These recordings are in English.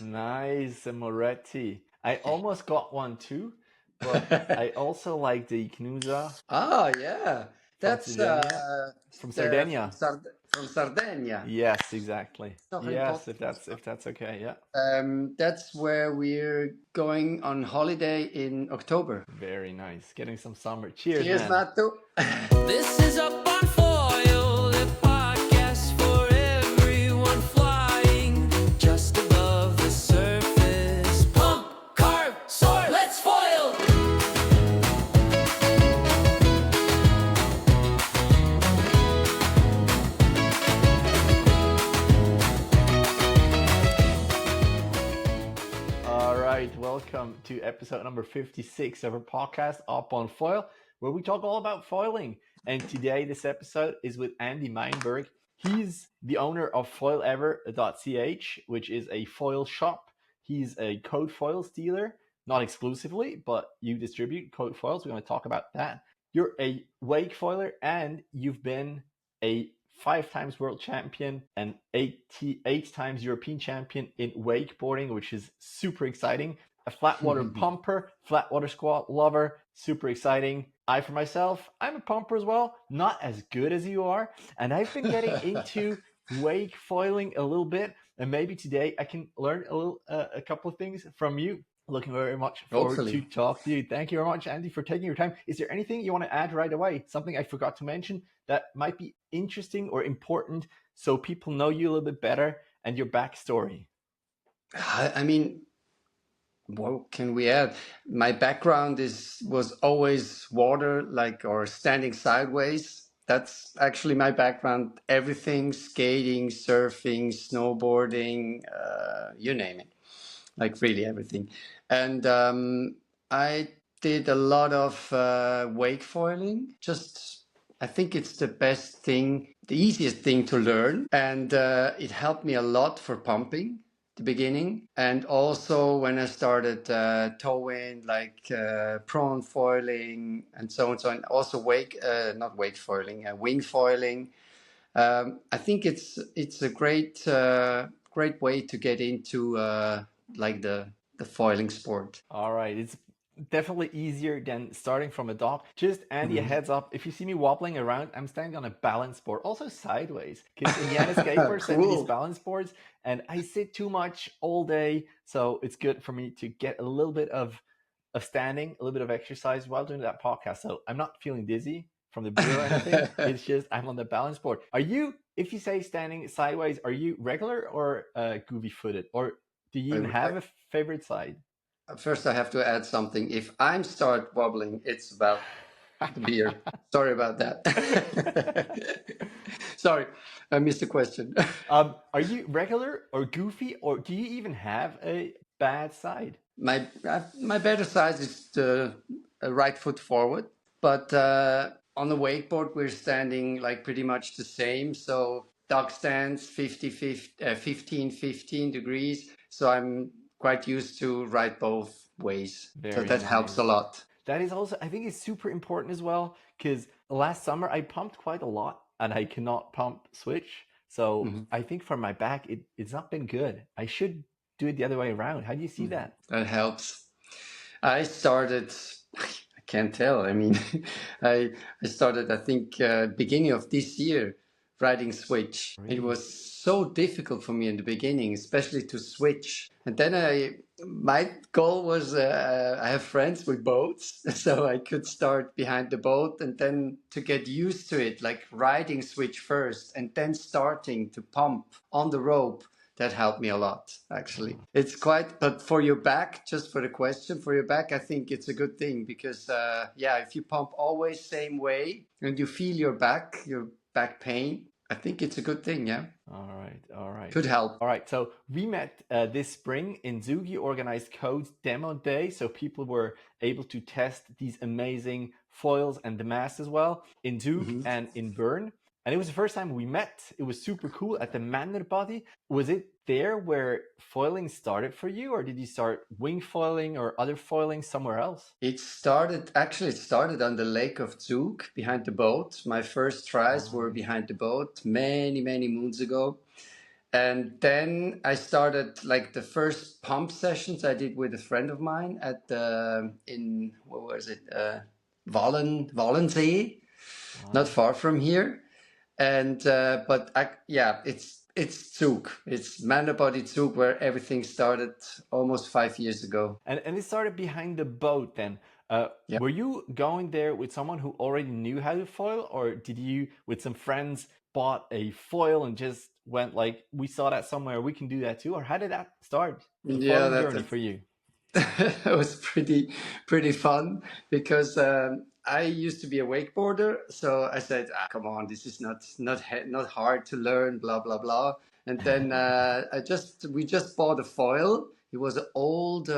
Nice, a Moretti. I almost got one too, but I also like the Knuza Oh yeah, from that's Sardinia. From Sardinia. From Sardinia. Yes, exactly. Noch in Yes, Podcast. if that's okay. Yeah. That's where we're going on holiday in October. Very nice. Getting some summer. Cheers, Cheers, man. Matto. This is Up on Foil, the podcast for everyone flying just above the surface. Pump, carve, soar, let's foil! All right, welcome to episode number 56 of our podcast, Up on Foil, where we talk all about foiling. And today, this episode is with Andy Meyenberg. He's the owner of foilever.ch, which is a foil shop. He's a Code Foils dealer, not exclusively, but you distribute Code Foils. We're going to talk about that. You're a wake foiler, and you've been a 5 times world champion and 8 times European champion in wakeboarding, which is super exciting. A flatwater pumper, flatwater squat lover, super exciting. I, for myself, I'm a pumper as well, not as good as you are. And I've been getting into wake foiling a little bit. And maybe today I can learn a couple of things from you. Looking very much forward Hopefully. to talk to you. Thank you very much, Andy, for taking your time. Is there anything you want to add right away? Something I forgot to mention that might be interesting or important so people know you a little bit better and your backstory? I mean, what can we add? My background was always water, like or standing sideways. That's actually my background. Everything, skating, surfing, snowboarding, you name it. Like really everything. And I did a lot of wake foiling. Just, I think it's the best thing, the easiest thing to learn. And it helped me a lot for pumping the beginning, and also when I started towing, like prawn foiling and so on and so on. Also not wake foiling, wing foiling. I think it's a great way to get into like the foiling sport. All right. It's definitely easier than starting from a dock. Just, Andy, a Mhm. heads up. If you see me wobbling around, I'm standing on a balance board, also sideways. Because Indiana Skateboard sent me these Cool. balance boards, and I sit too much all day. So it's good for me to get a little bit of standing, a little bit of exercise while doing that podcast. So I'm not feeling dizzy from the beer or anything. It's just I'm on the balance board. Are you, if you say standing sideways, are you regular or goofy footed? Or do you even have a favorite side? First, I have to add something. If I start wobbling, it's about the beer. Sorry about that. Sorry, I missed the question. Are you regular or goofy, or do you even have a bad side? My better side is the right foot forward, but on the wakeboard we're standing like pretty much the same. So dog stands 15 degrees. So I'm quite used to ride both ways. So Very that helps a nice. lot. That is also, I think, it's super important as well, because last summer I pumped quite a lot and I cannot pump switch. So Mhm, I think for my back, it's not been good. I should do it the other way around. How do you see mhm. that? That helps. I started, I can't tell. I mean, I started, I think, beginning of this year riding switch. It Really? was so difficult for me in the beginning, especially to switch. And then my goal was, I have friends with boats, so I could start behind the boat and then to get used to it, like riding switch first and then starting to pump on the rope. That helped me a lot, actually. It's quite, but for your back, just for the question, for your back, I think it's a good thing because, yeah, if you pump always same way and you feel your back pain, I think it's a good thing. Yeah, All right, all right. could help. All right, so we met this spring in Zug. You organized Code's Demo Day, so people were able to test these amazing foils and the mask as well in Zug Mhm. and in Bern. And it was the first time we met. It was super cool at the Manor Body. Was it there where foiling started for you, or did you start wing foiling or other foiling somewhere else? It started on the lake of Zug behind the boat. My first tries Oh, were nice. behind the boat many, many moons ago. And then I started like the first pump sessions I did with a friend of mine at in what was it, Wallensee, not far from here. And but yeah, it's Zug, it's Manabody Zug, where everything started almost 5 years ago. And it started behind the boat then. Yeah. Were you going there with someone who already knew how to foil, or did you, with some friends, bought a foil and just went like, we saw that somewhere, we can do that too? Or how did that start, the Yeah, foiling journey for you? it was pretty fun because I used to be a wakeboarder, so I said, "Come on, this is not hard to learn." Blah blah blah. And then we just bought a foil. It was an old,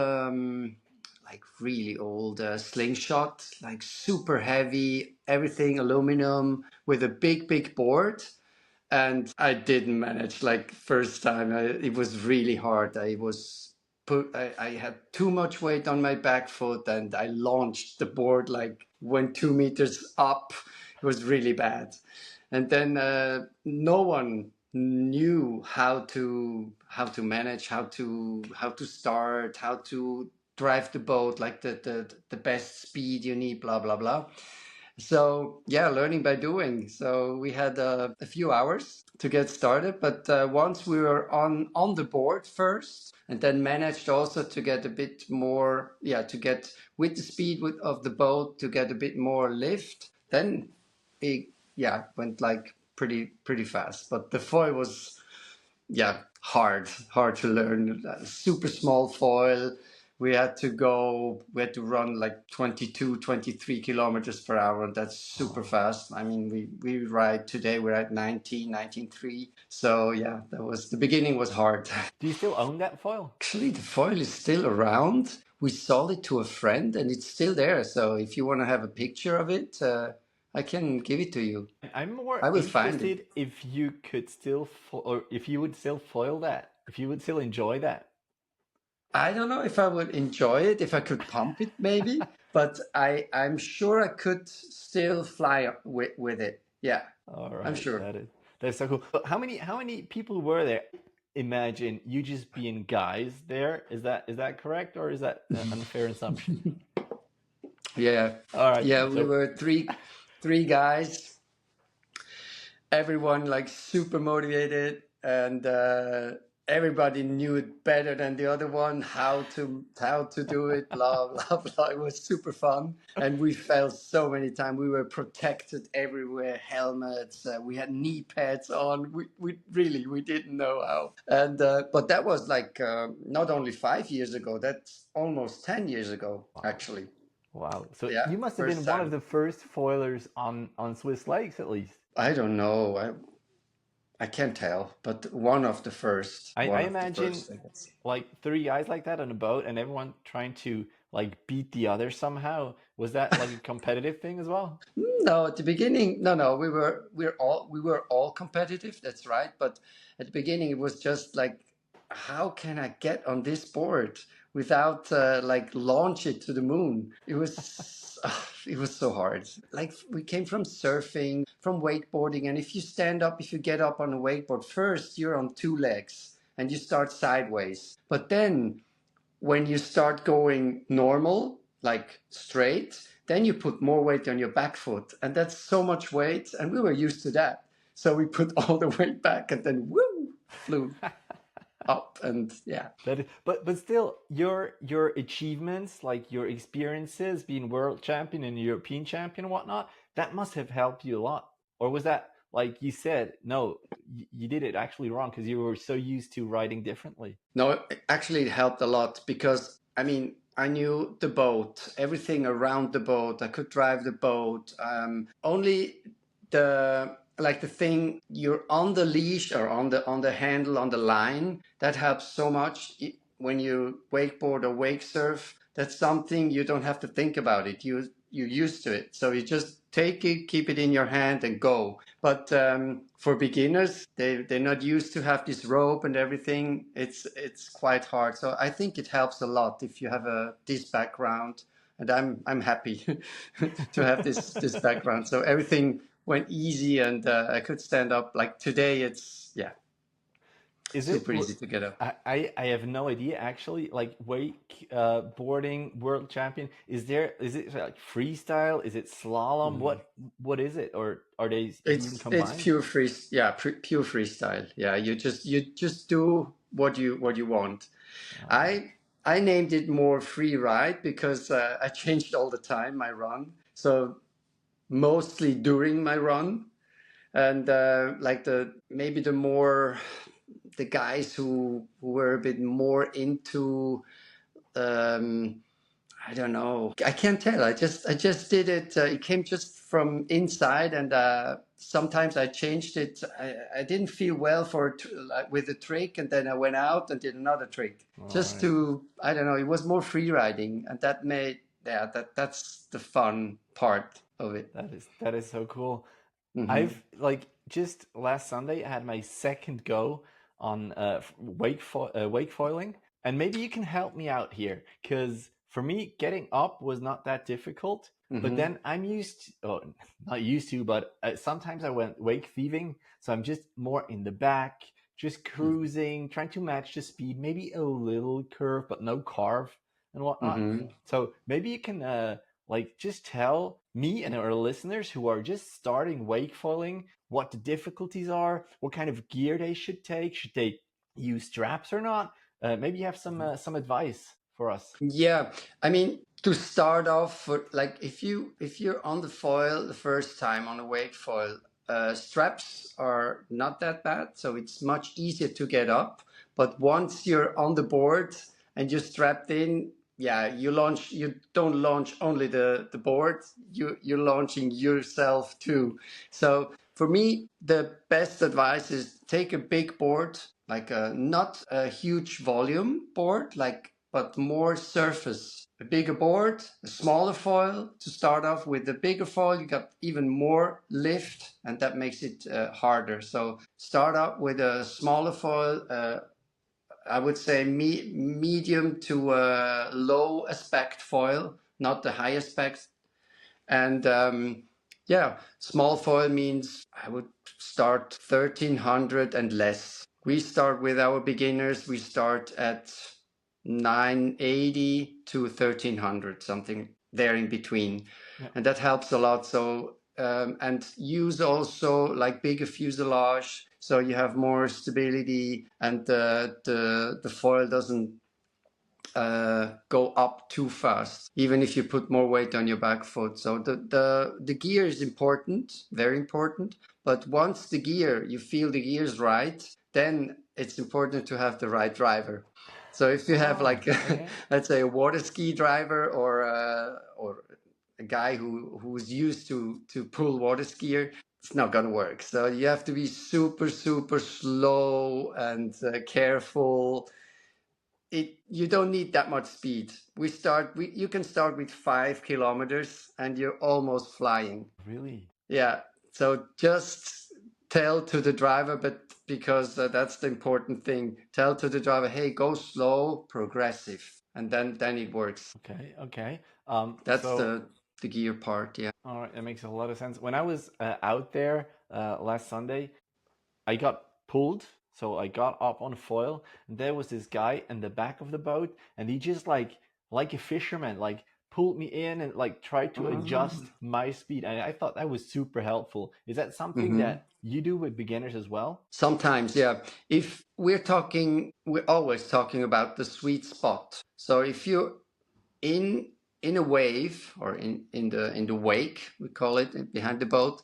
like really old slingshot, like super heavy, everything aluminum with a big board. And I didn't manage. Like first time, it was really hard. I had too much weight on my back foot, and I launched the board, like went 2 meters up. It was really bad. And then no one knew how to manage, how to start, how to drive the boat, like the best speed you need, blah blah blah. So yeah, learning by doing. So we had a few hours to get started, but once we were on the board first, and then managed also to get a bit more, to get with the speed of the boat to get a bit more lift. Then it went like pretty fast. But the foil was hard to learn. Super small foil. We had to run like 22, 23 kilometers per hour. And that's super fast. I mean, today we're at 19.3. So yeah, the beginning was hard. Do you still own that foil? Actually, the foil is still around. We sold it to a friend and it's still there. So if you want to have a picture of it, I can give it to you. I'm more I will find interested it. if you could still, or if you would still foil that, if you would still enjoy that. I don't know if I would enjoy it, if I could pump it maybe, but I'm sure I could still fly with it. Yeah, All right, I'm sure. That's so cool. But how many people were there? Imagine you just being guys there. Is that correct, or is that an unfair assumption? Yeah. All right. Yeah, we were three guys. Everyone like super motivated, and everybody knew it better than the other one, how to do it, blah blah blah. It was super fun, and we fell so many times. We were protected everywhere, helmets. We had knee pads on. We didn't know how. And but that was like not only 5 years ago. That's almost 10 years ago, actually. Wow. So Yeah, you must have been first one of time. the first foilers on Swiss lakes, at least. I don't know. I can't tell, but one of the first. I imagine like three guys like that on a boat and everyone trying to like beat the other somehow. Was that like a competitive thing as well? No, at the beginning, no. We were all competitive. That's right. But at the beginning, it was just like, how can I get on this board without like launch it to the moon? It was it was so hard. Like we came from surfing, from wakeboarding, and if you get up on a wakeboard, first you're on two legs and you start sideways. But then when you start going normal, like straight, then you put more weight on your back foot, and that's so much weight, and we were used to that. So we put all the weight back, and then woo, flew up, and yeah. But still, your achievements, like your experiences, being world champion and European champion and whatnot, that must have helped you a lot. Or was that, like you said, no, you did it actually wrong because you were so used to riding differently? No, actually it helped a lot because, I mean, I knew the boat, everything around the boat. I could drive the boat. Only the thing you're on the leash or on the handle, on the line, that helps so much. When you wakeboard or wake surf, that's something you don't have to think about it. You're used to it. So you just take it, keep it in your hand and go. But for beginners, they're not used to have this rope and everything. It's quite hard. So I think it helps a lot if you have this background. And I'm happy to have this background. So everything went easy, and I could stand up. Like today, it's Is it? Super easy to get up. I have no idea actually. Like boarding world champion. Is it like freestyle? Is it slalom? Mhm. What is it? Or are they even It's combined? pure freestyle. Yeah, you just do what you want. Oh, I named it more free ride because I changed all the time my run. So mostly during my run, and like the guys who were a bit more into um, I don't know. I can't tell. I just did it. It came just from inside, and sometimes I changed it. I didn't feel well like with the trick, and then I went out and did another trick. all Just right. to I don't know. It was more free riding, and that's the fun part of it. That is so cool. Hmm. I've like just last Sunday I had my second go on wake foiling, and maybe you can help me out here because for me getting up was not that difficult. But Hmm. then I'm not used to, but sometimes I went wake thieving, so I'm just more in the back, just cruising, trying to match the speed, maybe a little curve, but no carve and whatnot. Hmm. So maybe you can like just tell me and our listeners who are just starting wakefoiling what the difficulties are, what kind of gear they should take, should they use straps or not. Maybe you have some advice for us. Yeah, I mean, to start off, like if you're on the foil the first time on a wake foil, straps are not that bad, so it's much easier to get up. But once you're on the board and you're strapped in, yeah, you don't launch only the board, you're launching yourself too. So for me, the best advice is take a big board, like not a huge volume board, like but more surface. A bigger board, a smaller foil to start off with. The bigger foil, you got even more lift, and that makes it harder. So start up with a smaller foil. I would say medium to low aspect foil, not the high aspect. And yeah, small foil means I would start 1300 and less. We start with our beginners, we start at 980 to 1300, something there in between. Yeah. And that helps a lot. So, and use also like bigger fuselage, so you have more stability, and the foil doesn't go up too fast, even if you put more weight on your back foot. So the gear is important, very important. But once you feel the gear is right, then it's important to have the right driver. So if you have Oh, like, okay. let's say a water ski driver or a guy who's used to pull water skier, it's not gonna work. So you have to be super super slow and careful. You don't need that much speed. You can start with 5 kilometers and you're almost flying. Really? Yeah. So just tell to the driver, but because that's the important thing, tell to the driver, hey, go slow, progressive, and then it works. Okay, okay. That's So the gear part. Yeah. all right, that makes a lot of sense. When I was out there last Sunday, I got pulled, so I got up on foil, and there was this guy in the back of the boat, and he just like a fisherman, like pulled me in and like tried to adjust my speed. And I thought that was super helpful. Is that something Mhm. that you do with beginners as well? Sometimes, yeah. If we're always talking about the sweet spot. So if you're in a wave or in the wake, we call it, behind the boat,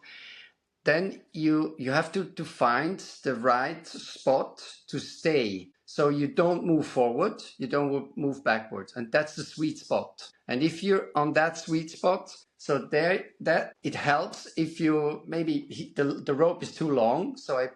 then you have to find the right spot to stay, so you don't move forward, you don't move backwards, and that's the sweet spot. And if you're on that sweet spot, so there, that it helps if you maybe the rope is too long, so I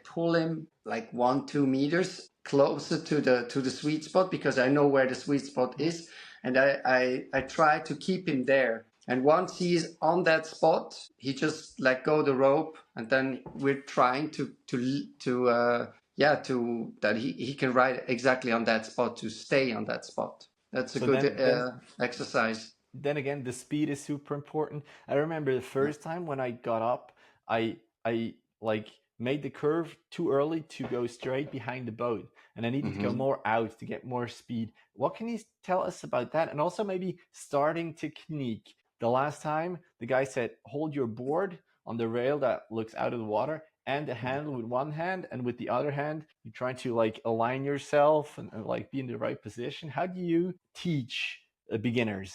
pull him like 1-2 meters closer to the sweet spot, because I know where the sweet spot Yeah. is, and I try to keep him there. And once he's on that spot, he just let go the rope, and then we're trying to that he can ride exactly on that spot, to stay on that spot. That's a So good then exercise. then again, the speed is super important. I remember the first time when I got up, I like made the curve too early to go straight behind the boat, and I needed to go more out to get more speed. What can you tell us about that? And also maybe starting technique. The last time the guy said, hold your board on the rail that looks out of the water and the handle with one hand, and with the other hand you try to like align yourself and like be in the right position. How do you teach beginners?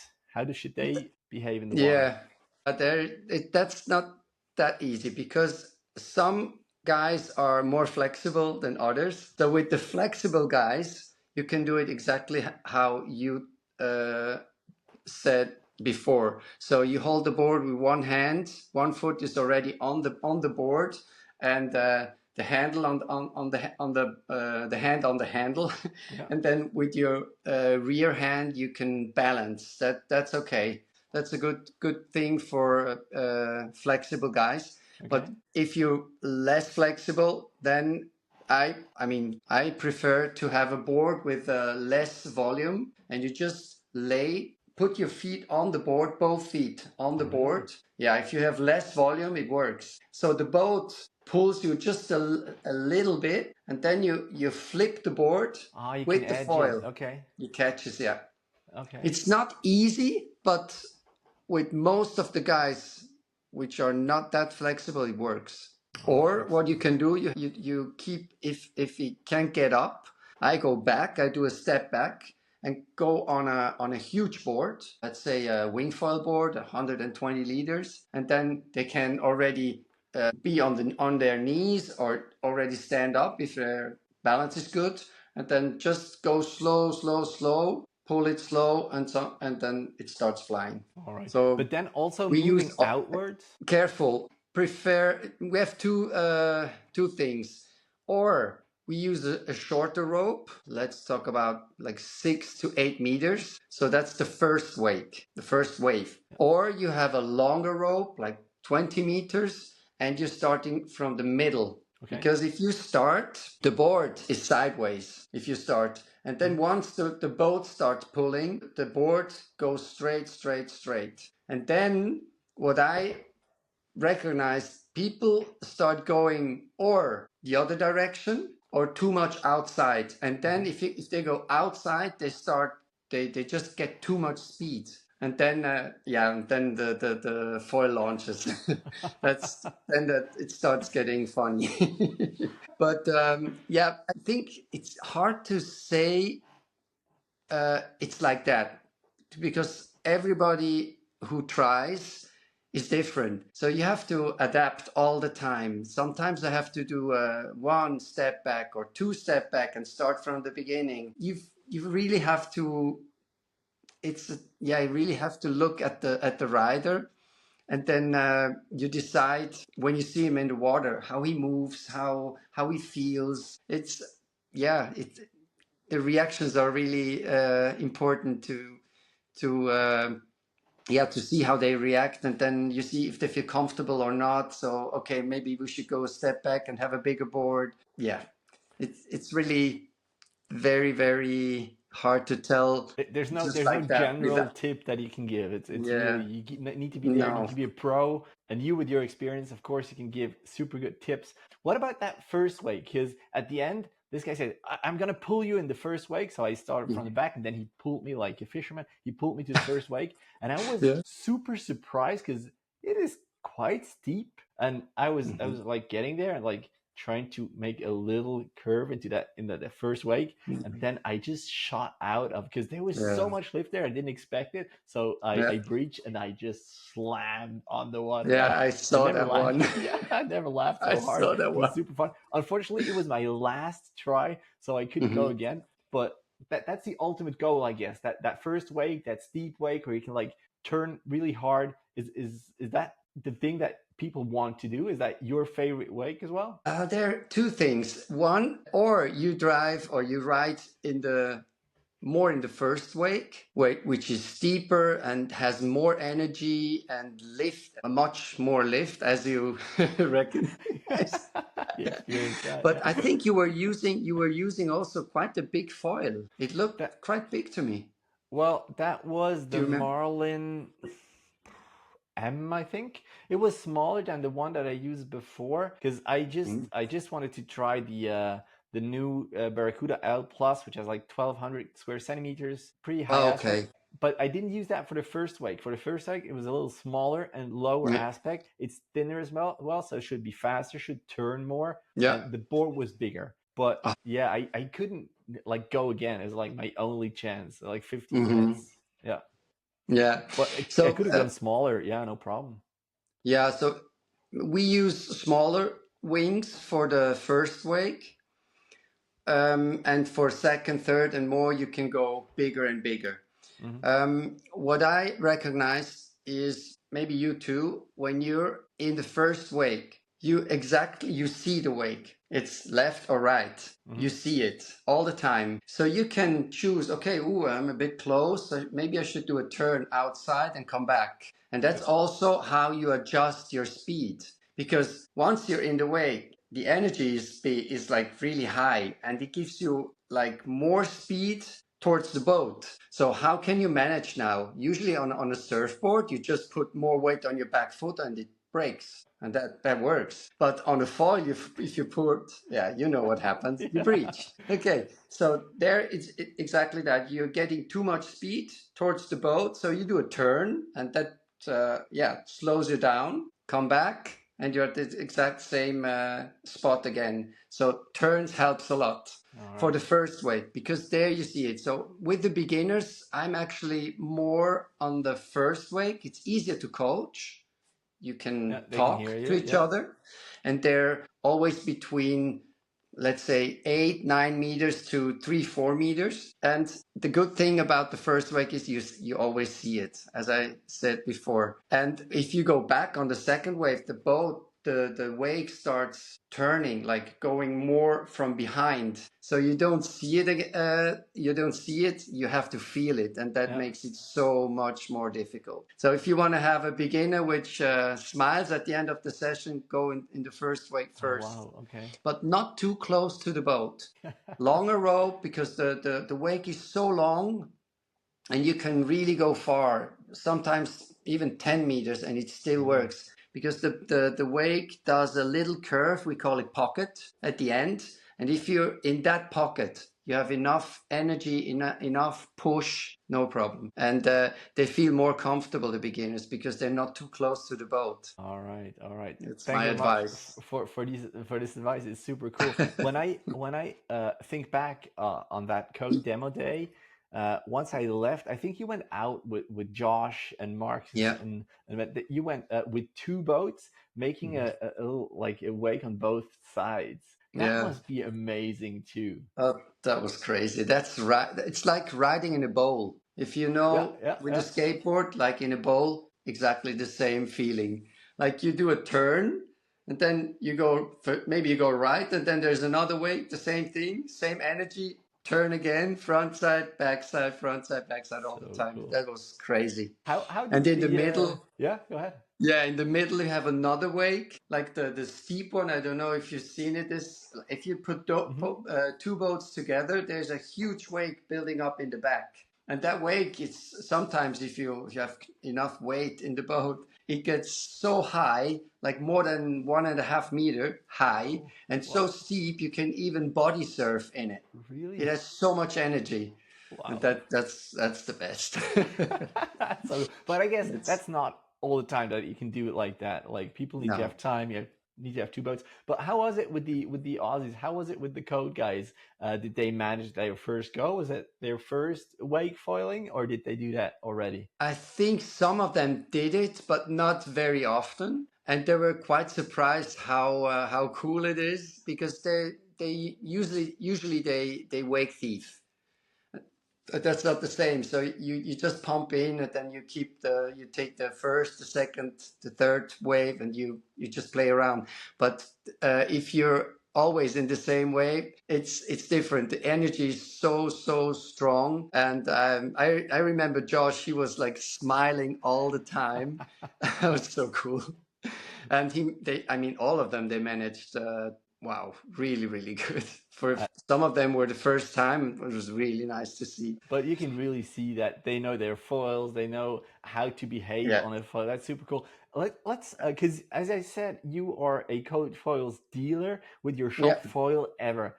Should they behave in the water? That's not that easy because some guys are more flexible than others. So with the flexible guys, you can do it exactly how you said before. So you hold the board with one hand, one foot is already on the board, and the handle the hand on the handle, Yeah. and then with your rear hand you can balance. That's okay. That's a good thing for flexible guys. Okay. But if you're less flexible, then I prefer to have a board with less volume, and you just put your feet on the board, both feet on the board. Yeah, if you have less volume, it works. So the boat pulls you just a little bit, and then you flip the board with the foil. Okay. You catches, yeah. Okay. It's not easy, but with most of the guys which are not that flexible, it works. Or what you can do, you keep, if he can't get up, I go back, I do a step back and go on a huge board, let's say a wing foil board, 120 liters, and then they can already be on their knees or already stand up if their balance is good, and then just go slow, pull it slow, and then it starts flying. All right. So but then also we moving use outwards. Careful. We have two things, or we use a shorter rope. Let's talk about like 6 to 8 meters. So that's the first wave. Or you have a longer rope, like 20 meters, and you're starting from the middle. Okay. Because if you start, the board is sideways. If you start, and then once the boat starts pulling, the board goes straight. And then what I recognize, people start going or the other direction or too much outside, and then if they go outside, they just get too much speed, and then and then the foil launches. It starts getting funny. But I think it's hard to say it's like that, because everybody who tries is different. So you have to adapt all the time. Sometimes I have to do one step back or two step back and start from the beginning. You really have to. You really have to look at the rider, and then you decide when you see him in the water how he moves, how he feels. The reactions are really important to see how they react, and then you see if they feel comfortable or not. So, okay, maybe we should go a step back and have a bigger board. Yeah, it's really very, very hard to tell. There's no general tip that you can give. It's really, you need to be there. You need to be a pro, and you, with your experience, of course, you can give super good tips. What about that first wake? Because at the end, this guy said, I'm going to pull you in the first wake. So I started from the back, and then he pulled me like a fisherman. He pulled me to the first wake. And I was super surprised because it is quite steep. And I was like getting there and like trying to make a little curve into that first wake. And then I just shot out of, because there was so much lift there. I didn't expect it. So I breached and I just slammed on the water. Yeah, I saw that one. I never laughed so hard. Saw that one. It was super fun. Unfortunately, it was my last try, so I couldn't go again. But that's the ultimate goal, I guess. That first wake, that steep wake where you can like turn really hard. Is that the thing that people want to do? Is that your favorite wake as well? There are two things. One, or you drive or you ride more in the first wake, which is steeper and has more energy and lift, much more lift, as you recognize. But I think you were using also quite a big foil. It looked quite big to me. Well, that was the Marlin. M, I think. It was smaller than the one that I used before because I just Mm. I just wanted to try the new Barracuda L Plus, which has like 1,200 square centimeters, pretty high aspect. Okay. But I didn't use that for the first wake. For the first wake, it was a little smaller and lower Yeah. aspect. It's thinner as well, so it should be faster, should turn more, Yeah. and the board was bigger. But Ah, yeah, I couldn't like go again. It's like my only chance. Like 15 mhm. minutes. Yeah. Yeah. But I So could have gone smaller. Yeah, no problem. yeah, so we use smaller wings for the first wake, and for second, third, and more, you can go bigger and bigger. Hmm. What I recognize is maybe you too, when you're in the first wake, you see the wake. It's left or right. Hmm. You see it all the time. So you can choose, okay, ooh, I'm a bit close. So maybe I should do a turn outside and come back. And that's Yeah. also how you adjust your speed. Because once you're in the wake, the energy is like really high and it gives you like more speed towards the boat. So how can you manage now? Usually on a surfboard, you just put more weight on your back foot and it breaks. And that works. But on a foil, if you put, yeah, you know what happens. You Yeah. breach. Okay. So there it's exactly that. You're getting too much speed towards the boat. So you do a turn and that, slows you down. Come back and you're at the exact same spot again. So turns helps a lot All for right. the first wave because there you see it. So with the beginners, I'm actually more on the first wake. It's easier to coach. You Yeah, can they can talk hear to you. each Yeah. other, and they're always between, let's say, 8-9 meters to 3-4 meters. And the good thing about the first wake is you always see it, as I said before. And if you go back on the second wave, the boat, the wake starts turning, like going more from behind. So you don't see it. You don't see it. You have to feel it, and that Yeah. makes it so much more difficult. So if you want to have a beginner which smiles at the end of the session, go in the first wake Oh first, wow. Okay. but not too close to the boat. Longer rope because the wake is so long and you can really go far, sometimes even 10 meters, and it still Mm. works because the wake does a little curve, we call it pocket at the end. And if you're in that pocket, you have enough energy, enough push, no problem. And they feel more comfortable, the beginners, because they're not too close to the boat. All right. All right. It's Thank my you very much advice. for this advice. It's super cool. When I think back on that code demo day, once I left, I think you went out with Josh and Marcus Yeah. and you went with two boats, making a little like a wake on both sides. That Yeah. must be amazing too. Oh, that was crazy. That's right. It's like riding in a bowl. If you Yeah. know, Yeah. with a Yeah. skateboard, like in a bowl, exactly the same feeling. Like you do a turn and then maybe you go right and then there's another way, the same thing, same energy, turn again, front side, back side, front side, back side all the So time. cool. That was crazy. How And does in the the middle, yeah, go ahead. yeah, in the middle you have another wake, like the steep one. I don't know if you've seen it. Is if you put Hmm. two boats together, there's a huge wake building up in the back, and that wake is sometimes if you have enough weight in the boat, it gets so high, like more than 1.5 meter high, Oh, and so wow. steep you can even body surf in it. It Really? has so much energy, and Wow. that's the best. So, but I guess It's that's not all the time that you can do it like that. Like people need to no. have time. Need to have two boats. But how was it with the Aussies? How was it with the code guys? Did they manage their first go? Was it their first wake foiling, or did they do that already? I think some of them did it, but not very often, and they were quite surprised how cool it is because they usually they wake thief. That's not the same. So you just pump in and then you take the first, the second, the third wave, and you just play around. But if you're always in the same wave, it's different. The energy is so strong, and I remember Josh. He was like smiling all the time. That was so cool. And I mean, all of them, they managed wow, really, really good. For Uh, some of them were the first time. It was really nice to see. but you can really see that they know their foils, they know how to behave Yeah, on a foil. That's super cool. Let's because as I said, you are a coat foils dealer with your yeah. shop Foil Ever.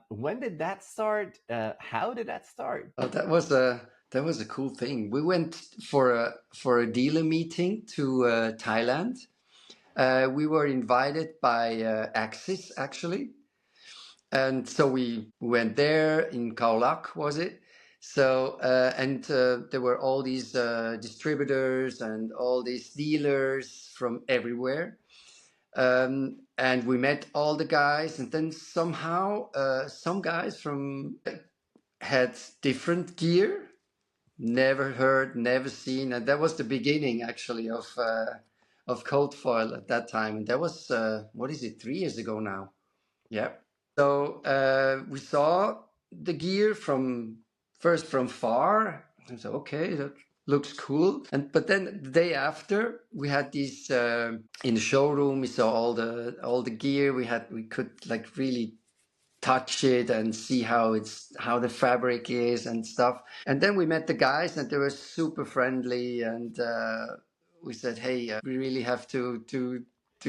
When did that start? How did that start? Oh, that was a cool thing. We went for a dealer meeting to Thailand. We were invited by Axis actually, and so we went there in Khao Lak, was it? So and there were all these distributors and all these dealers from everywhere, and we met all the guys, and then somehow some guys from had different gear, never heard, never seen, and that was the beginning actually of cold foil at that time. And that was what is it, 3 years ago now? Yeah. So we saw the gear from first from far. I said, okay, that looks cool. And but then the day after, we had these in the showroom. We saw all the gear. We could like really touch it and see how the fabric is and stuff. And then we met the guys, and they were super friendly. And we said, hey, we really have to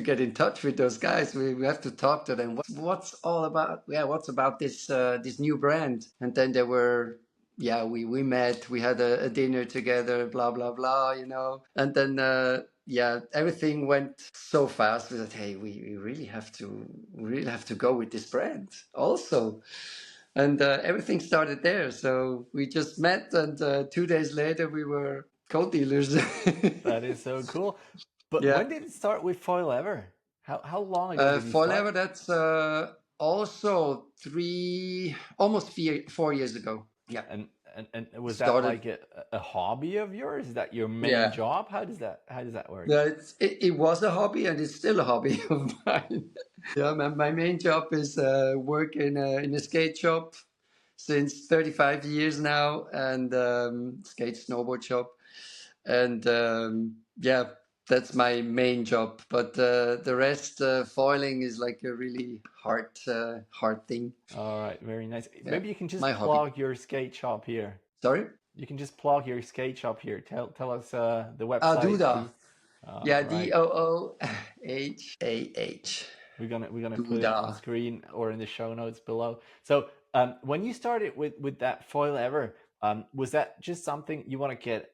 get in touch with those guys. We have to talk to them. What's all about? Yeah, what's about this new brand? And then they were. Yeah, we met. We had a dinner together. Blah blah blah. And then yeah, everything went so fast. We said, hey, we really have to go with this brand also. And everything started there. So we just met, and 2 days later we were co-dealers. That is so cool. But Yeah. when did it start with Foil Ever? How long ago did you Forever, start? that's also almost 4 years ago. Yeah. And was that Started. like a hobby of yours? Is that your main Yeah. job? How does that work? Yeah, it was a hobby, and it's still a hobby of mine. Yeah, my main job is work in a skate shop since 35 years now, and skate snowboard shop. And yeah, that's my main job. But the rest, foiling is like a really hard thing. All right, very nice. Yeah, Maybe you can just my hobby. plug your skate shop here. Sorry? You can just plug your skate shop here. Tell us the Ah, website, Duda. please. All Yeah, right. Doohah. We're gonna put it on Duda. screen or in the show notes below. So when you started with that Foil Ever, was that just something you want to get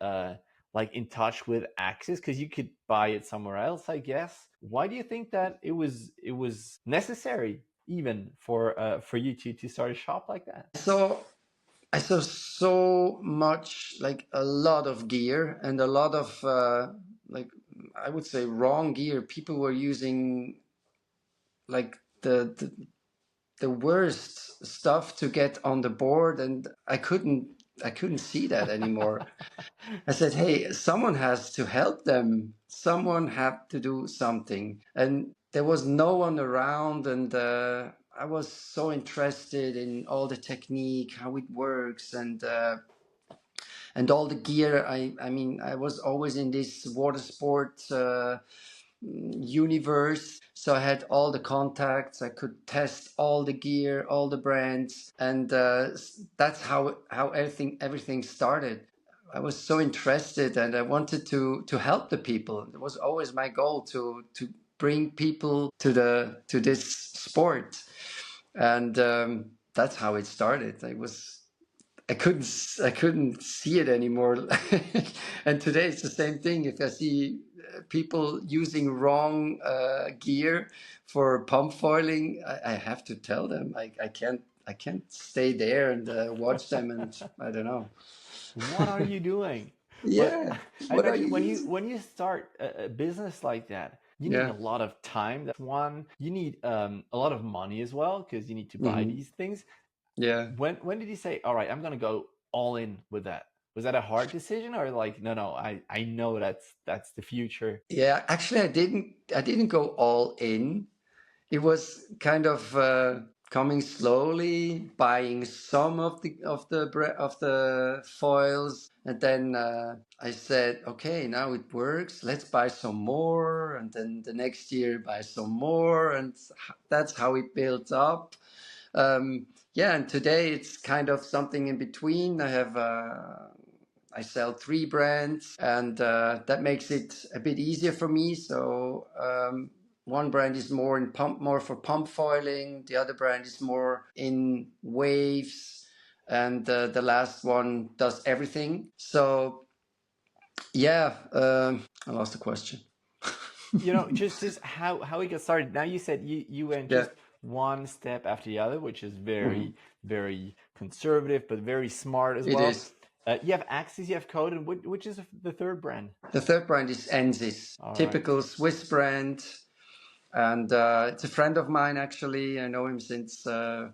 like in touch with Axis because you could buy it somewhere else, I guess? Why do you think that it was necessary even for you to start a shop like that? So I saw so much, like a lot of gear and a lot of like I would say wrong gear. People were using like the worst stuff to get on the board, and I couldn't see that anymore. I said, hey, someone has to help them. Someone had to do something. And there was no one around. And I was so interested in all the technique, how it works, and all the gear. I mean, I was always in this water sport universe. So I had all the contacts. I could test all the gear, all the brands, and that's how everything started. I was so interested, and I wanted to help the people. It was always my goal to bring people to this sport, and that's how it started. I couldn't see it anymore. And today it's the same thing. If I see people using wrong gear for pump foiling, I have to tell them. I can't stay there and watch them, and I don't know. What are you doing? But Yeah. I What are imagine you using? when you start a business like that, you need Yeah. a lot of time. That's one. You need a lot of money as well because you need to buy Hmm. these things. Yeah. When did you say, all right, I'm gonna go all in with that? Was that a hard decision or like, no, I know that's the future? Yeah. Actually, I didn't go all in. It was kind of coming slowly, buying some of the foils, and then I said, okay, now it works. Let's buy some more, and then the next year buy some more, and that's how it built up. Yeah, and today it's kind of something in between. I sell 3 brands, and that makes it a bit easier for me. So one brand is more for pump foiling. The other brand is more in waves, and the last one does everything. So yeah, I lost the question. just how we got started. Now you said you went Yeah, just one step after the other, which is mhm. very conservative, but very smart as It well. is. You have Axis, you have Code, and which is the third brand? The third brand is Ensis, All right. typical Swiss brand. And it's a friend of mine, actually. I know him since at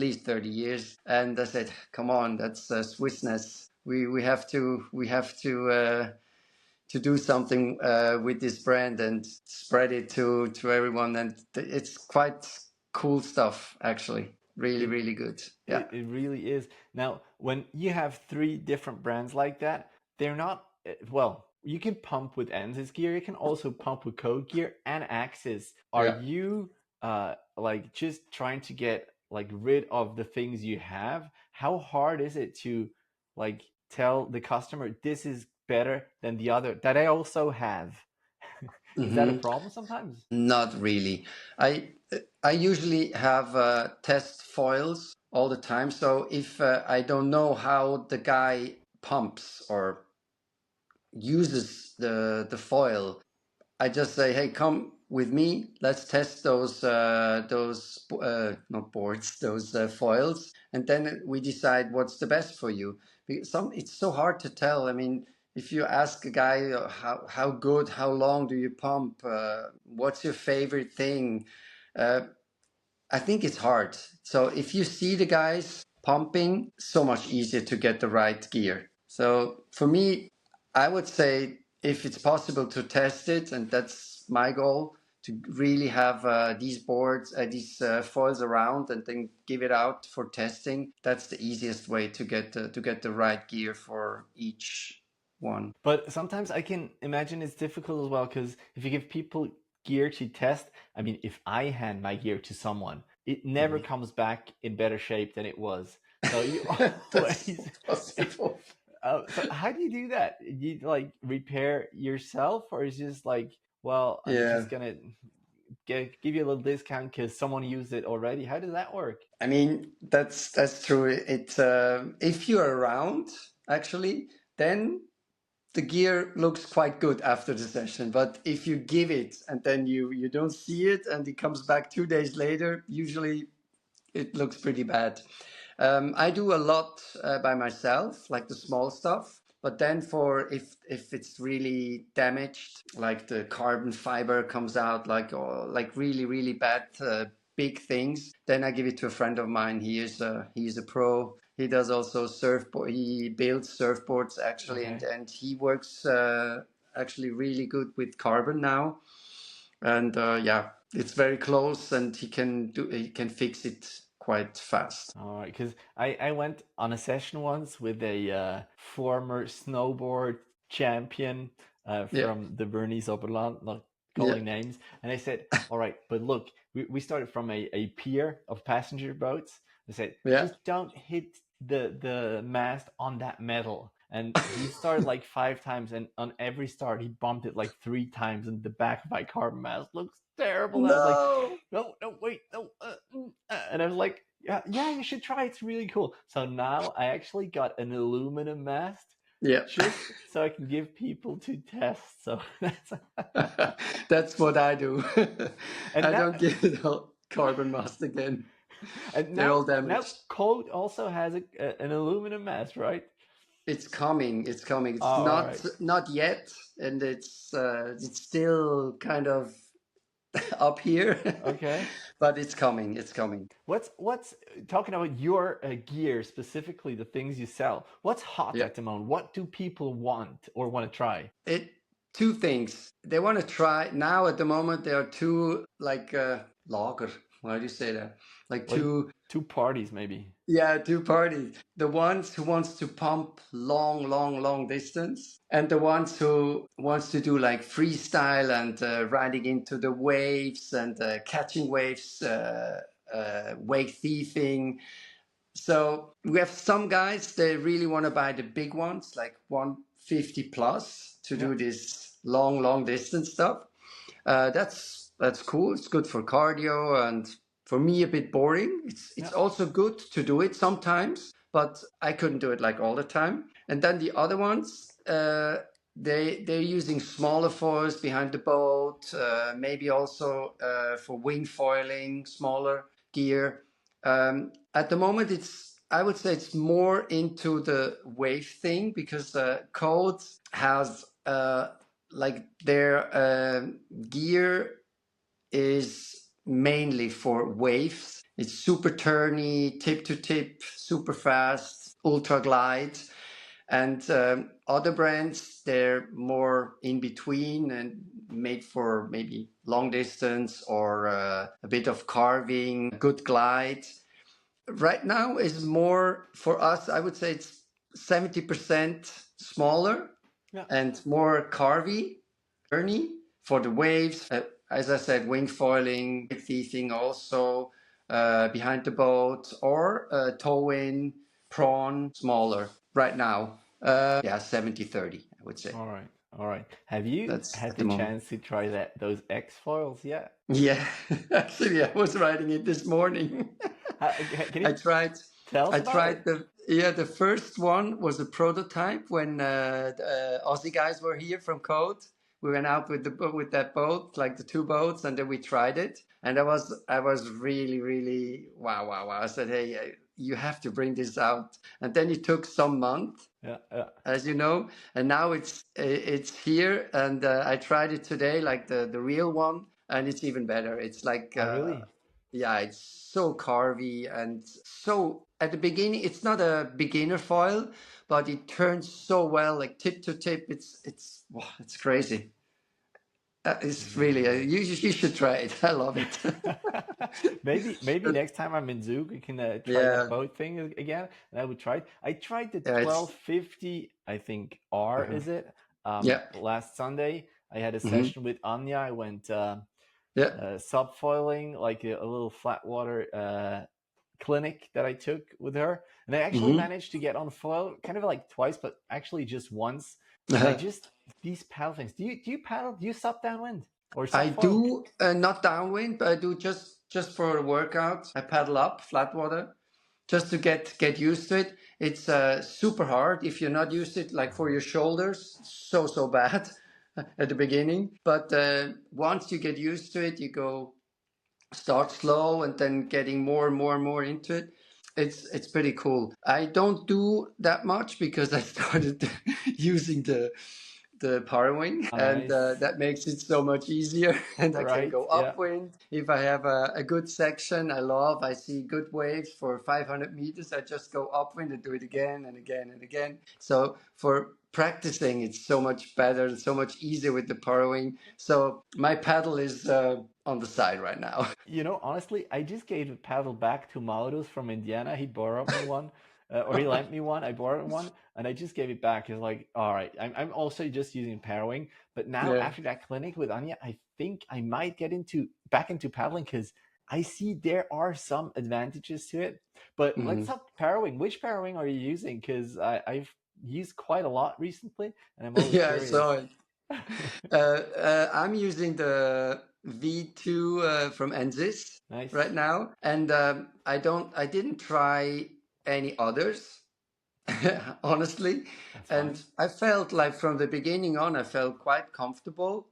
least 30 years. And I said, come on, that's Swissness. We have to do something with this brand and spread it to everyone. And it's quite cool stuff, actually. Really, It really good. Yeah. it really is. Now, when you have 3 different brands like that, they're not well. You can pump with Ansys gear. You can also pump with Code gear and Axis. Are Yeah. you like just trying to get like rid of the things you have? How hard is it to like tell the customer this is better than the other that I also have? Is that a Mhm. problem sometimes? Not really. I I usually have test foils all the time. So if I don't know how the guy pumps or uses the foil, I just say, "Hey, come with me. Let's test those not boards, those foils, and then we decide what's the best for you." Because it's so hard to tell. I mean, if you ask a guy how good, how long do you pump, what's your favorite thing, uh, I think it's hard. So if you see the guys pumping, so much easier to get the right gear. So for me, I would say if it's possible to test it, and that's my goal, to really have these foils around, and then give it out for testing. That's the easiest way to get the right gear for each one. But sometimes I can imagine it's difficult as well because if you give people gear to test, I mean, if I hand my gear to someone, it never Mhm. comes back in better shape than it was. So you That's always. possible. So how do you do that? You like repair yourself, or is it just like, well, I'm Yeah. just gonna give you a little discount because someone used it already? How does that work? I mean, that's true. It's if you're around, actually, then the gear looks quite good after the session. But if you give it and then you don't see it and it comes back 2 days later, usually it looks pretty bad. I do a lot by myself, like the small stuff. But then for if it's really damaged, like the carbon fiber comes out, like really bad big things, then I give it to a friend of mine. He is a pro. He does also surfboard. He builds surfboards actually, Okay. and he works actually really good with carbon now. And yeah, it's very close, and he can fix it quite fast. All right, because I went on a session once with a former snowboard champion Yeah, from the Bernese Oberland, not yeah, calling names, and I said, all right, but look, we started from a pier of passenger boats. I said, yeah. just don't hit the mast on that metal. And he started like 5 times, and on every start, he bumped it like 3 times, and the back of my carbon mast looks terrible. And I was like, No. no, no, wait, no. And I was like, yeah, you should try. It's really cool. So now I actually got an aluminum mast Yeah. just so I can give people to test. So that's That's what I do. and I now don't give it all carbon mask again. and They're all now damaged. Code also has an aluminum mast, right? It's coming. It's coming. It's All not right. not yet, and it's still kind of up here, Okay. but it's coming. It's coming. What's talking about your gear specifically, the things you sell? What's hot Yeah. at the moment? What do people want or want to try? It Two things. They want to try now. At the moment, there are two like lager. Why do you say that? Like Like two, two parties, maybe. yeah, two parties. The ones who wants to pump long distance, and the ones who wants to do like freestyle and riding into the waves and catching waves, wake thieving. So we have some guys, they really want to buy the big ones, like 150 plus, to Yeah. do this long distance stuff. That's cool. It's good for cardio, and for me a bit boring. It's Yeah. also good to do it sometimes, but I couldn't do it like all the time. And then the other ones, they're using smaller foils behind the boat, maybe also for wing foiling, smaller gear. At the moment, I would say it's more into the wave thing, because Code has like their gear is mainly for waves. It's super turny, tip to tip, super fast, ultra glide. And other brands, they're more in between and made for maybe long distance or a bit of carving, good glide. Right now is more for us, I would say it's 70% smaller Yeah. and more carvy, turny for the waves. As I said, wing foiling, thieving also behind the boat, or tow-in, prawn, smaller right now. Yeah, 70-30, I would say. All right. All right. Have you That's had at the the moment. chance to try those X foils yet? Yeah, actually, I was riding it this morning. Can I you tried. tell us I about tried it? the first one was a prototype when the Aussie guys were here from Code. We went out with that boat, like the two boats, and then we tried it. And I was really wow. I said, hey, you have to bring this out. And then it took some month, Yeah. Yeah. as you know, and now it's here. And I tried it today, like the real one, and it's even better. It's like Oh, really? yeah, it's so carvy, and so at the beginning it's not a beginner foil, but it turns so well, like tip to tip. It's wow, it's crazy. It's really you should try it. I love it. Maybe next time I'm in Zug, we can try that Yeah, boat thing again, and I would try it. I tried the yeah, it's 1250, I think R uh is it? yeah, Last Sunday I had a hmm session with Anya. I went yeah, subfoiling, like a little Flatwater clinic that I took with her, and I actually hmm managed to get on foil kind of like twice, but actually just once. And I just these paddle things. Do you paddle? Do you sub downwind or I subfoil? do not downwind, but I do just for a workout. I paddle up Flatwater just to get used to it. It's super hard if you're not used to it, like for your shoulders, so bad at the beginning. But once you get used to it, you go start slow and then getting more and more into it. It's pretty cool. I don't do that much because I started using the power wing, Oh, and nice. that makes it so much easier. And I can Right. go Yeah. upwind if I have a good section. I see good waves for 500 meters. I just go upwind and do it again and again and again. So for practicing, it's so much better and so much easier with the power wing. So my paddle is on the side right now. Honestly, I just gave a paddle back to Maurus from Indiana. He borrowed me one, or he lent me one. I borrowed one, and I just gave it back. He's like, "All right, I'm also just using paddling." But now, Yeah. after that clinic with Anya, I think I might get back into paddling, because I see there are some advantages to it. But let's Mhm. talk paddling. Which paddling are you using? Because I've used quite a lot recently, and I'm always Yeah, I curious. saw it. I'm using the V2 from Enzis Nice. right now, and I didn't try any others, honestly. That's And fine. I felt like from the beginning on, I felt quite comfortable,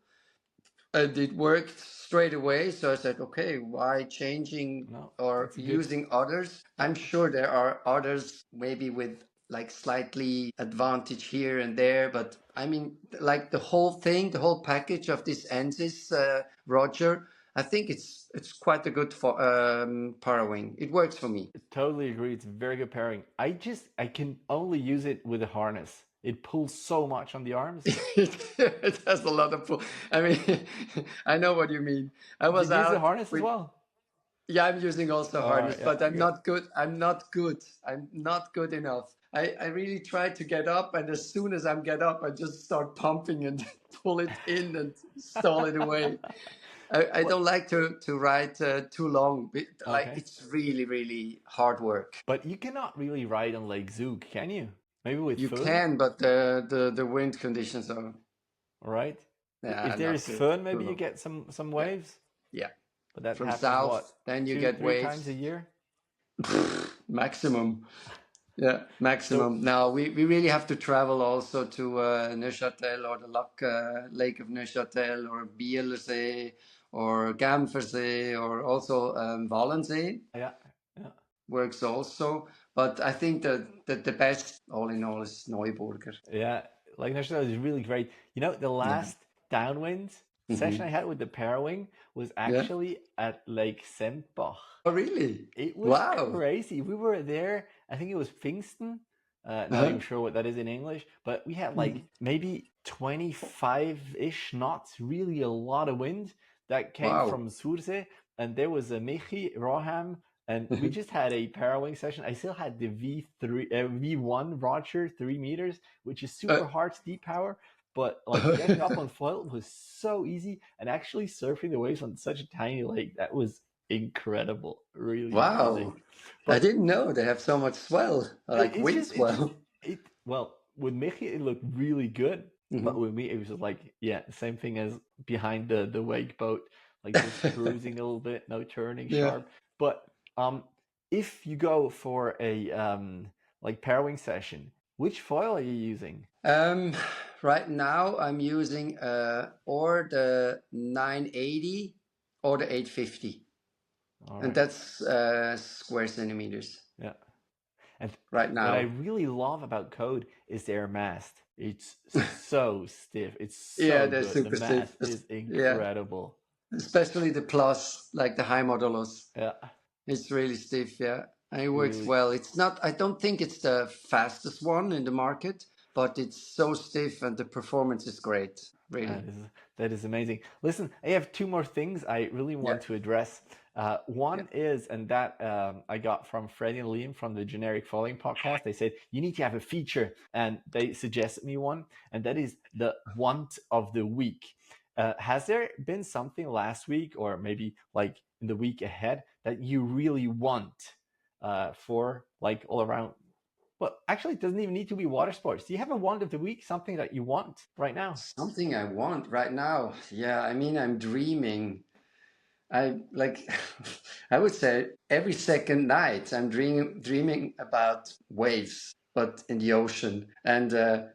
and it worked straight away. So I said, okay, why changing No, or that's a good. using others? Yeah. I'm sure there are others maybe with like slightly advantage here and there, but I mean, like the whole thing, the whole package of this Ansys Roger, I think it's quite a good for powering. It works for me. Totally agree. It's a very good pairing. I can only use it with a harness. It pulls so much on the arms. It has a lot of pull. I mean, I know what you mean. I was Did you use a out harness as with well? Yeah, I'm using also All harness, right, yeah, but I'm good. not good. I'm not good. I'm not good enough. I really try to get up, and as soon as I'm get up, I just start pumping and pull it in and stall it away. I What? don't like to ride too long. Like Okay. it's really, really hard work. But you cannot really ride on Lake Zug, can you? Maybe with You food, can, but the wind conditions are right? If yeah, there not is good. fun, Too maybe you long. get some Yeah, waves. yeah. But that From happens what, south, then you two, get three times a waves. year? Maximum. Yeah, So maximum. Now we really have to travel also to Neuchâtel or the Lake of Neuchâtel or Bielersee or Genfersee or also Wallensee yeah, yeah, works also. But I think that the best all in all is Neuburger. yeah. Like National is really great. You know, the Yeah. last downwind session I Hmm. had with the Parawing was Yeah. actually at Lake Sempach. Oh, really? It was Wow. crazy. We were there, I think it was Pfingsten. Not even Uh-huh. sure what that is in English, but we had like Mhm. maybe 25-ish knots, really a lot of wind that came Wow. from Sursee. And there was a Michi, Roham, and we just had a parawing session. I still had the V1 Roger 3 meters, which is super Uh, hard to depower. But like getting up on foil was so easy, and actually surfing the waves on such a tiny lake, that was incredible, really amazing. wow. I But didn't know they have so much swell, like it's wind just it's just swell. it well with Mickey it looked really good, but Mhm. with me it was just like yeah, same thing as behind the wake boat, like just cruising a little bit, no turning Yeah. sharp. But if you go for a like pairwing session, which foil are you using? Um, right now I'm using or the 980 or the 850, All and right, that's square centimeters yeah. And right what I now. really love about Code is their mast. It's so stiff. It's Yeah, so they're good. The super stiff. mast is Yeah, incredible. especially the plus, like the high modulus. Yeah, It's really stiff. Yeah, and it works really. well. It's not. I don't think it's the fastest one in the market, but it's so stiff and the performance is great. That Really. is that is amazing. Listen, I have two more things I really Yeah. want to address. Yeah. One is, and that I got from Freddie and Liam from the Generic Following podcast. They said you need to have a feature, and they suggested me one, and that is the want of the week. Has there been something last week, or maybe like in the week ahead, that you really want for like all around? Well, actually, it doesn't even need to be water sports. Do you have a want of the week, something that you want right now? Something I want right now. Yeah, I mean, I'm dreaming. I like, I would say every second night I'm dreaming about waves, but in the ocean and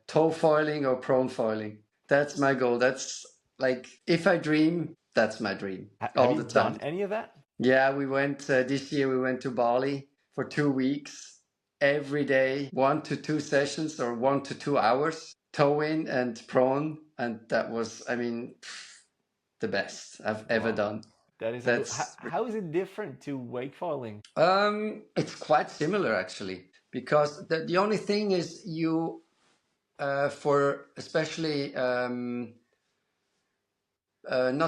toe foiling or prone foiling. That's my goal. That's like, if I dream, that's my dream Have all you the done time. any of that? Yeah, we went this year, we went to Bali for 2 weeks, every day, 1 to 2 sessions or 1 to 2 hours, toe in and prone. And that was, I mean, the best I've ever Wow, done. that is incredible. That's How is it different to wake falling? it's quite similar actually, because the only thing is you for especially not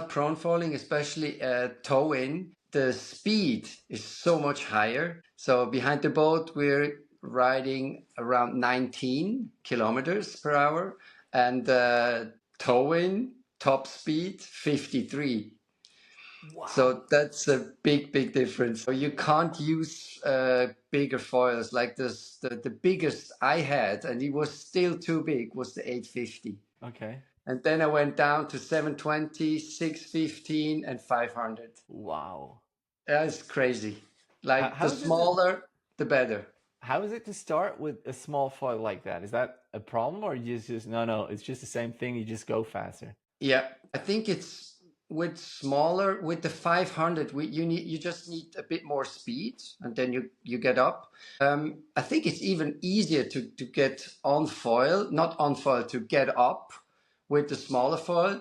prone falling, especially toe in, the speed is so much higher. So behind the boat, we're riding around 19 kilometers per hour, and toe in top speed 53. Wow. So that's a big difference. So you can't use bigger foils like this. The biggest I had, and it was still too big, was the 850. Okay. And then I went down to 720, 615, and 500. Wow. That's crazy. Like the How is it? smaller, the better. How is it to start with a small foil like that? Is that a problem, or you just no? It's just the same thing. You just go faster. Yeah, I think it's with smaller, with the 500, you just need a bit more speed, and then you get up. I think it's even easier to get on foil, not on foil, to get up with the smaller foil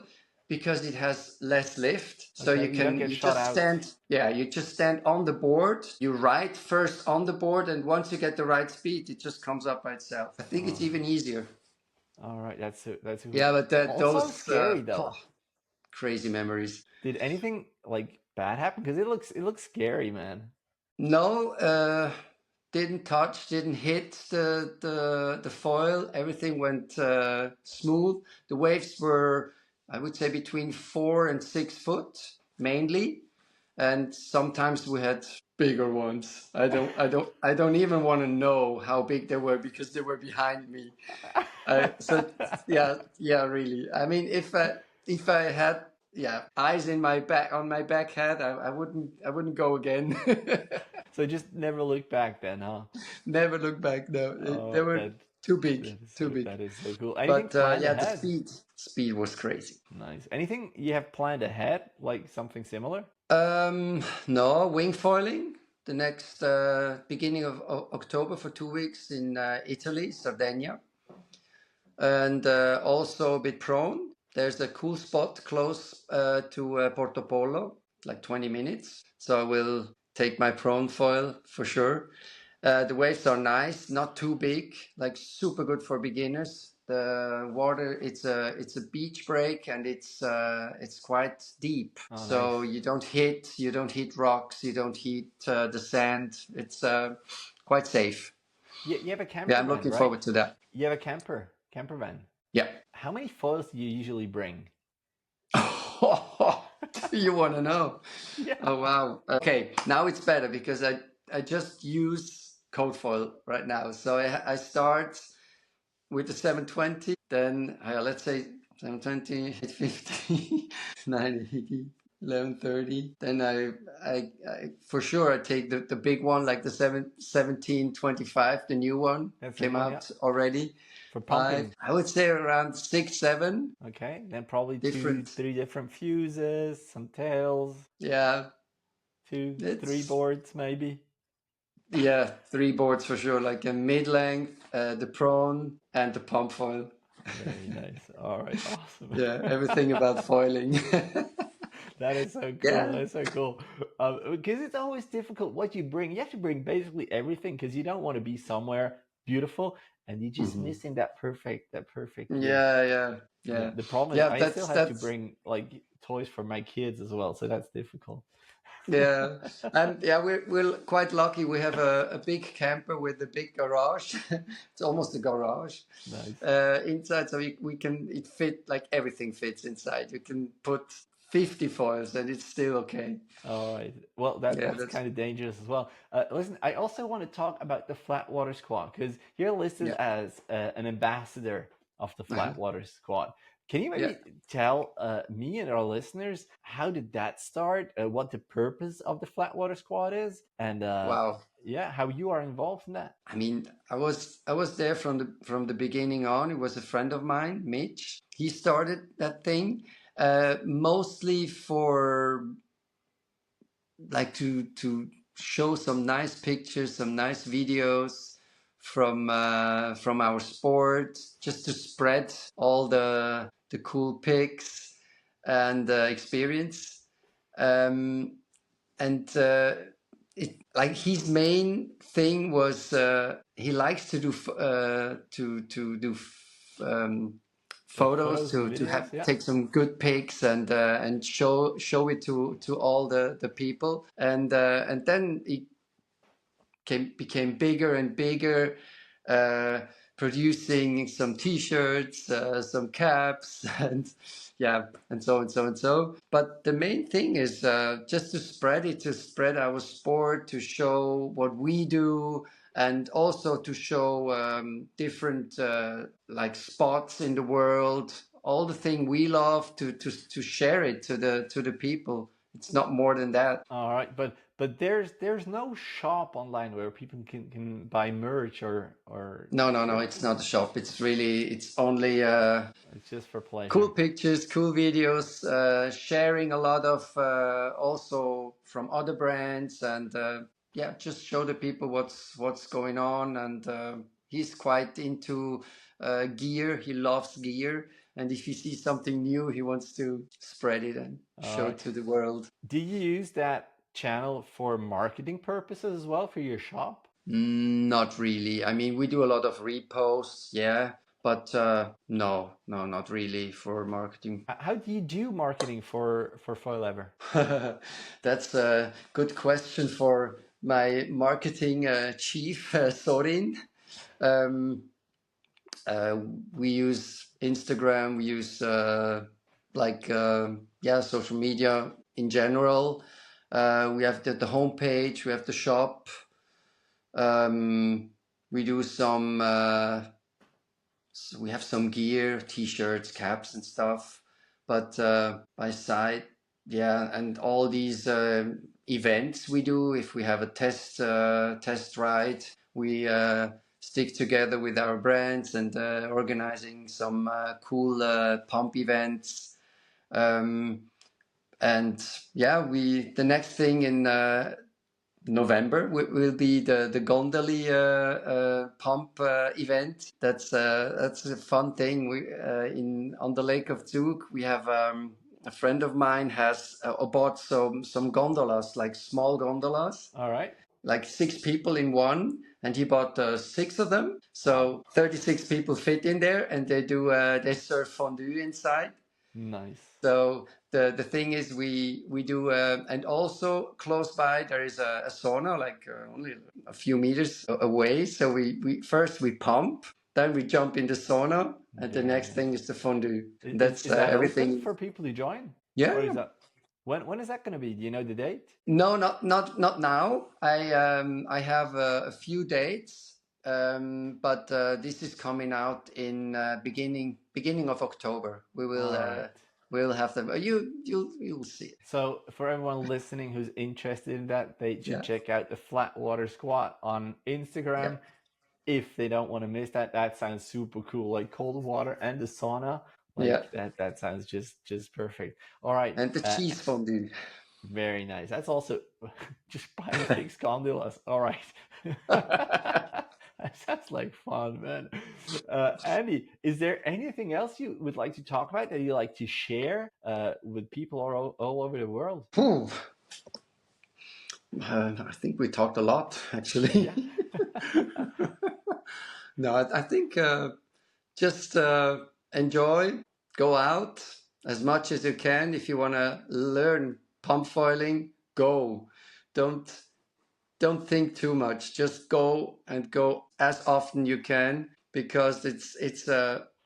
because it has less lift. So Okay, you don't get you shot just out. stand, yeah, you just stand on the board. You ride first on the board, and once you get the right speed, it just comes up by itself. I think it's Oh, even easier. all right. That's Yeah, but also those scary though. crazy memories. Did anything like bad happen? Because it looks scary, man. No, didn't touch, didn't hit the foil. Everything went smooth. The waves were, I would say, between 4 and 6 foot mainly, and sometimes we had bigger ones. I don't even want to know how big they were because they were behind me. So yeah, really. I mean, if I had eyes in my back on my back head, I wouldn't go again. So just never look back then, huh? Never look back. No, they Oh, were that too big, that is too big. that is so cool. Anything But planned yeah, the ahead? speed was crazy. Nice. Anything you have planned ahead, like something similar? No, wing foiling. The next beginning of October for 2 weeks in Italy, Sardinia, and also a bit prone. There's a cool spot close to Porto Polo, like 20 minutes. So I will take my prone foil for sure. The waves are nice, not too big, like super good for beginners. The water, it's a beach break, and it's quite deep. Oh, So nice. you don't hit rocks, you don't hit the sand. It's quite safe. You have a Yeah, camper I'm van, looking right? forward to that. You have a camper van. Yeah. How many foils do you usually bring? You want to know? Yeah. Oh wow. Okay, now it's better because I just use coat foil right now. So I start with the 720, then let's say 720, 850, 980, 1130. Then I for sure I take the big one, like the 1725, the new one That's the came one, yeah. out already. For pumping. I would say around 6, 7 Okay. Then probably different. 3 different fuses, some tails, Yeah, 3 it's boards maybe. yeah, 3 boards for sure, like a mid-length, the prone, and the pump foil. Very nice. All right. Awesome. Yeah, everything about foiling. That is so cool. Yeah. That's so cool. Because it's always difficult what you bring. You have to bring basically everything because you don't want to be somewhere beautiful and you're just Mhm. missing that perfect view. Yeah. The problem is Yeah, I still have to bring like toys for my kids as well, so that's difficult. yeah. And yeah, we're quite lucky. We have a big camper with a big garage. It's almost a garage Nice. inside, so we can like everything fits inside. You can put 50 foils and it's still okay. All right. Well, Yeah, that's kind of dangerous as well. Listen, I also want to talk about the Flatwater Squad because you're listed yeah. as an ambassador of the Uh-huh. Flatwater Squad. Can you maybe tell me and our listeners how did that start? What the purpose of the Flatwater Squad is, and Wow. yeah, how you are involved in that? I mean, I was there from the beginning on. It was a friend of mine, Mitch. He started that thing mostly for like to show some nice pictures, some nice videos from our sport, just to spread all the cool pics and experience. And it like his main thing was he likes to do photos Photos and to videos, have yeah. take some good pics and show it to all the people and then it became bigger and bigger, producing some t-shirts, some caps, and yeah, and so and so and so. But the main thing is just to spread our sport, to show what we do, and also to show different like spots in the world, all the thing we love, to share it to the people. It's not more than that. All right, but there's no shop online where people can buy merch or No, shirts. it's not a shop. It's only It's just for cool pleasure. pictures, cool videos, sharing a lot of also from other brands, and yeah, just show the people what's going on. And he's quite into gear. He loves gear, and if he sees something new, he wants to spread it and All show right. it to the world. Do you use that channel for marketing purposes as well for your shop? Not really. I mean, we do a lot of reposts, yeah, But no, not really for marketing. How do you do marketing for foil ever? That's a good question for my marketing chief, Sorin. Um, we use Instagram, we use social media in general. We have the homepage, we have the shop. We do some. We have some gear, t-shirts, caps, and stuff. But by side, yeah, and all these events we do. If we have a test ride, we stick together with our brands and organizing some cool pump events. And yeah, the next thing in November will be the Gondoli pump event. That's a fun thing. We in on the Lake of Zug. We have a friend of mine has bought some gondolas, like small gondolas, All right. like 6 people in one, and he bought 6 of them. So 36 people fit in there, and they serve fondue inside. Nice. So the thing is, we do, and also close by there is a sauna, like only a few meters away. So we first we pump, then we jump in the sauna, and the next thing is the fondue. That's Is that everything. open for people to join? Yeah. Or is that when is that going to be? Do you know the date? No, not now. I have a few dates, but this is coming out in beginning of October. We will. All right. We'll have them. You'll see it. So for everyone listening who's interested in that, they should check out the Flatwater Squat on Instagram. If they don't want to miss that, that sounds super cool. Like cold water and the sauna. Like that sounds just perfect. All right. And the cheese fondue. Very nice. That's also just buying 6 gondolas. All right. That sounds like fun, man. Andy, is there anything else you would like to talk about that you like to share with people all over the world? I think we talked a lot, actually. No, I think just enjoy, go out as much as you can. If you want to learn pump foiling, go. Don't think too much. Just go as often you can, because it's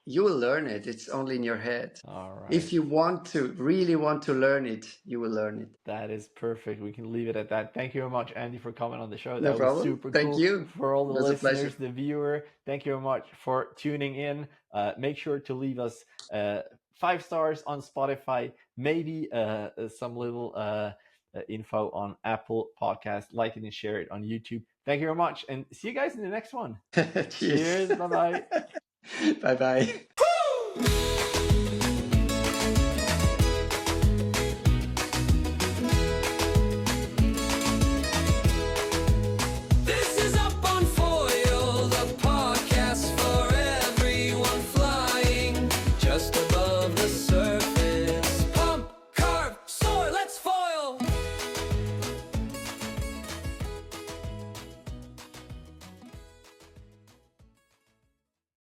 you will learn it. It's only in your head. All right. If you really want to learn it, you will learn it. That is perfect. We can leave it at that. Thank you very much, Andy, for coming on the show. No That problem. was super Thank cool. you. For all the It was a listeners, pleasure. the viewer, thank you very much for tuning in. Make sure to leave us 5 stars on Spotify, maybe some little info on Apple Podcast. Like it and share it on YouTube. Thank you very much, and see you guys in the next one. Cheers. Cheers. Bye-bye. Bye-bye.